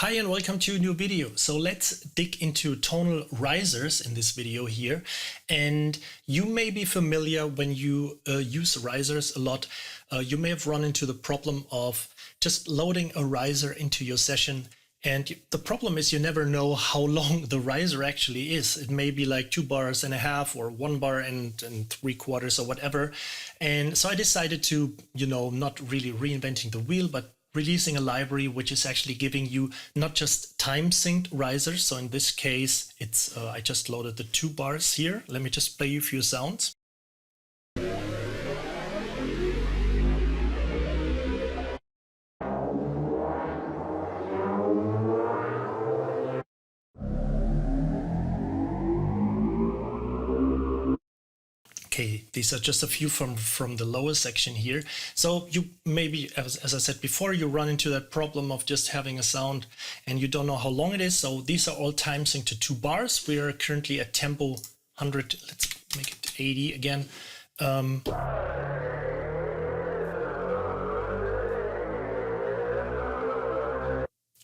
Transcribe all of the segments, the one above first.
Hi and welcome to a new video. So let's dig into tonal risers in this video here. And you may be familiar when you use risers a lot. You may have run into the problem of just loading a riser into your session. And the problem is you never know how long the riser actually is. It may be like 2.5 bars or 1 bar and 3/4 or whatever. And so I decided to, not really reinventing the wheel, but releasing a library which is actually giving you not just time synced risers. So in this case, it's I just loaded the 2 bars here. Let me just play you a few sounds. Okay, these are just a few from the lower section here. So you maybe, as I said before, you run into that problem of just having a sound and you don't know how long it is. So these are all time synced to 2 bars. We are currently at tempo 100. Let's make it 80 again.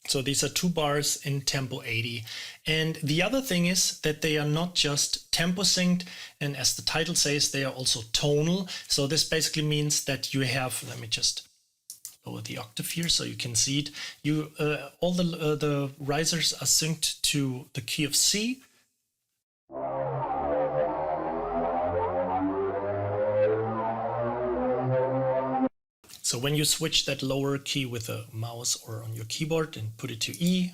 So these are 2 bars in tempo 80. And the other thing is that they are not just tempo synced, and as the title says, they are also tonal. So this basically means that you have, let me just lower the octave here so you can see it. All the risers are synced to the key of C. So when you switch that lower key with a mouse or on your keyboard and put it to E,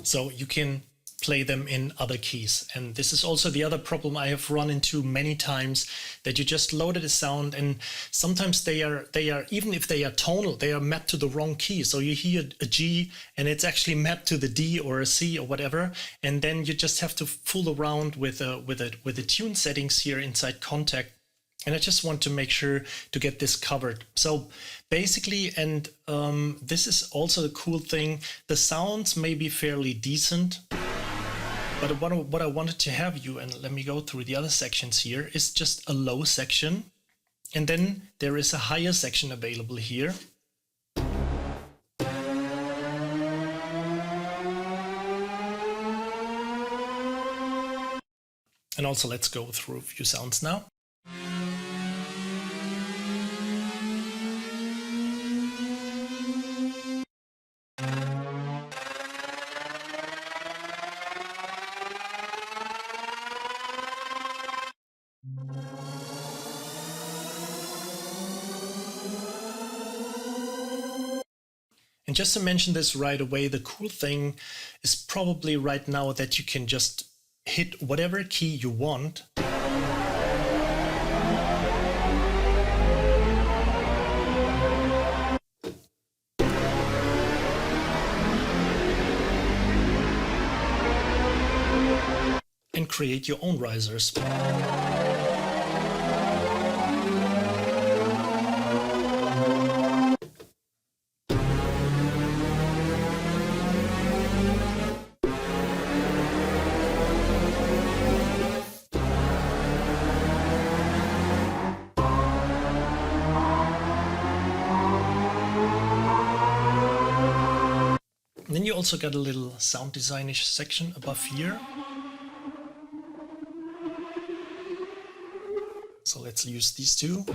so you can play them in other keys. And this is also the other problem I have run into many times, that you just loaded a sound and sometimes they are even if they are tonal, they are mapped to the wrong key. So you hear a G and it's actually mapped to the D or a C or whatever, and then you just have to fool around with the tune settings here inside Kontakt. And I just want to make sure to get this covered. So basically, and this is also the cool thing, the sounds may be fairly decent, but what I wanted to have you, and let me go through the other sections here, is just a low section. And then there is a higher section available here. And also let's go through a few sounds now. And just to mention this right away, the cool thing is probably right now that you can just hit whatever key you want. And create your own risers. Then you also got a little sound designish section above here. So let's use these two.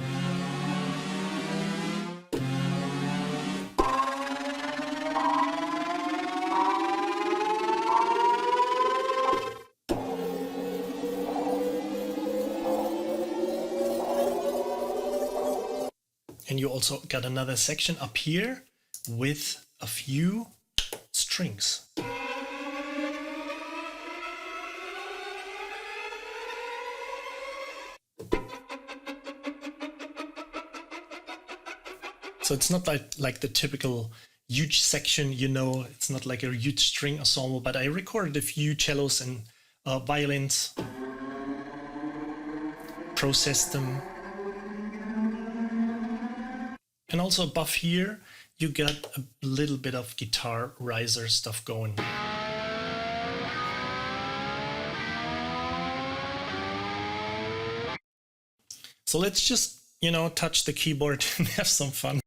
And you also got another section up here with a few strings. So it's not like the typical huge section, it's not like a huge string ensemble, but I recorded a few cellos and violins, processed them, And also above here, you got a little bit of guitar riser stuff going. So let's just, touch the keyboard and have some fun.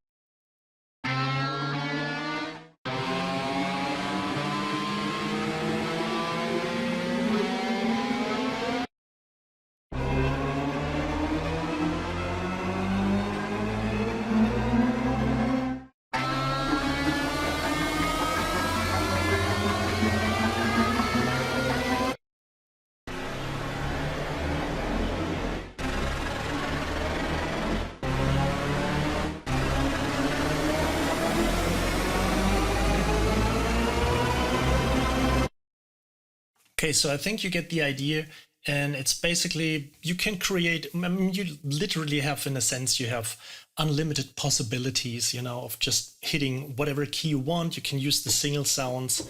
Okay, so I think you get the idea, and it's basically, you can create, you literally have, in a sense, you have unlimited possibilities, of just hitting whatever key you want. You can use the single sounds.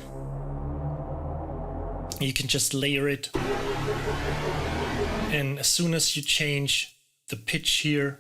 You can just layer it. And as soon as you change the pitch here,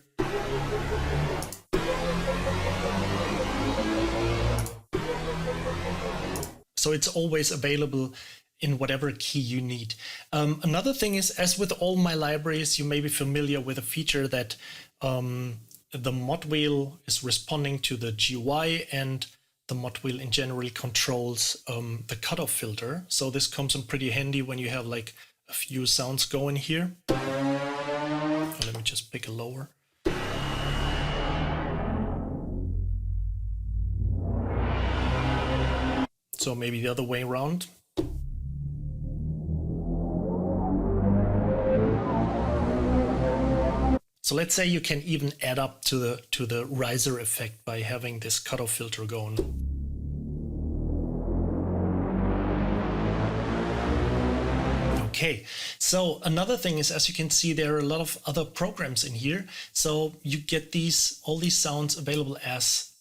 so it's always available in whatever key you need. Another thing is, as with all my libraries, you may be familiar with a feature that the mod wheel is responding to the GUI, and the mod wheel in general controls the cutoff filter. So this comes in pretty handy when you have like a few sounds going here. Let me just pick a lower. So maybe the other way around. So let's say you can even add up to the riser effect by having this cutoff filter going. Okay, so another thing is, as you can see, there are a lot of other programs in here. So you get all these sounds available as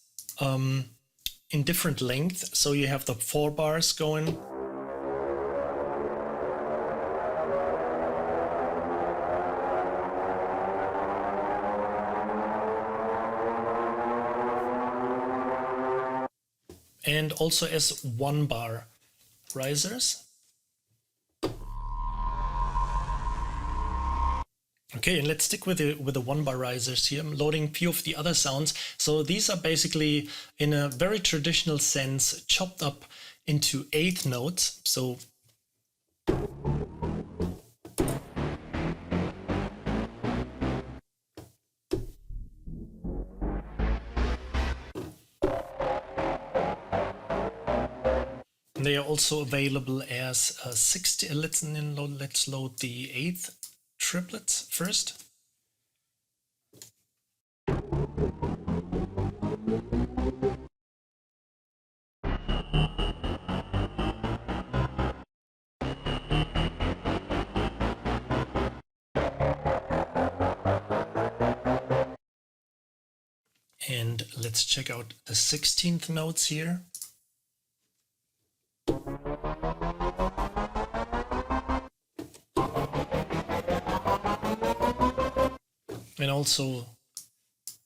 in different length. So you have the 4 bars going. And also as 1 bar risers. Okay, and let's stick with the 1 bar risers here. I'm loading a few of the other sounds. So these are basically, in a very traditional sense, chopped up into 8th notes. So they are also available as 60. Let's load the 8th triplets first. And let's check out the 16th notes here. And also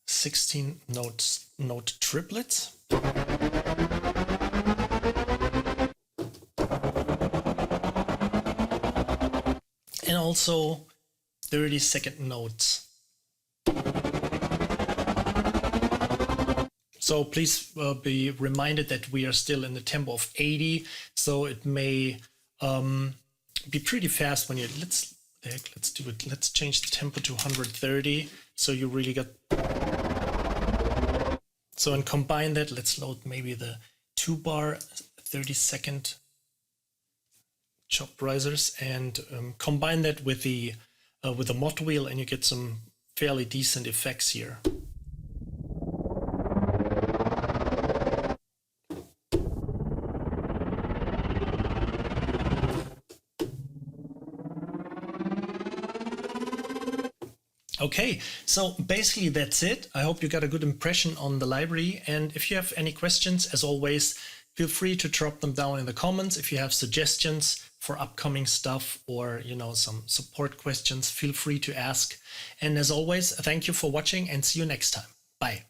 16 note triplets. And also 30-second notes. So please be reminded that we are still in the tempo of 80. So it may be pretty fast when you, let's do it. Let's change the tempo to 130. So you really got, so and combine that. Let's load maybe the 2 bar 30-second chopped risers and combine that with the mod wheel, and you get some fairly decent effects here. Okay, so basically that's it. I hope you got a good impression on the library. And if you have any questions, as always, feel free to drop them down in the comments. If you have suggestions for upcoming stuff or, some support questions, feel free to ask. And as always, thank you for watching and see you next time. Bye.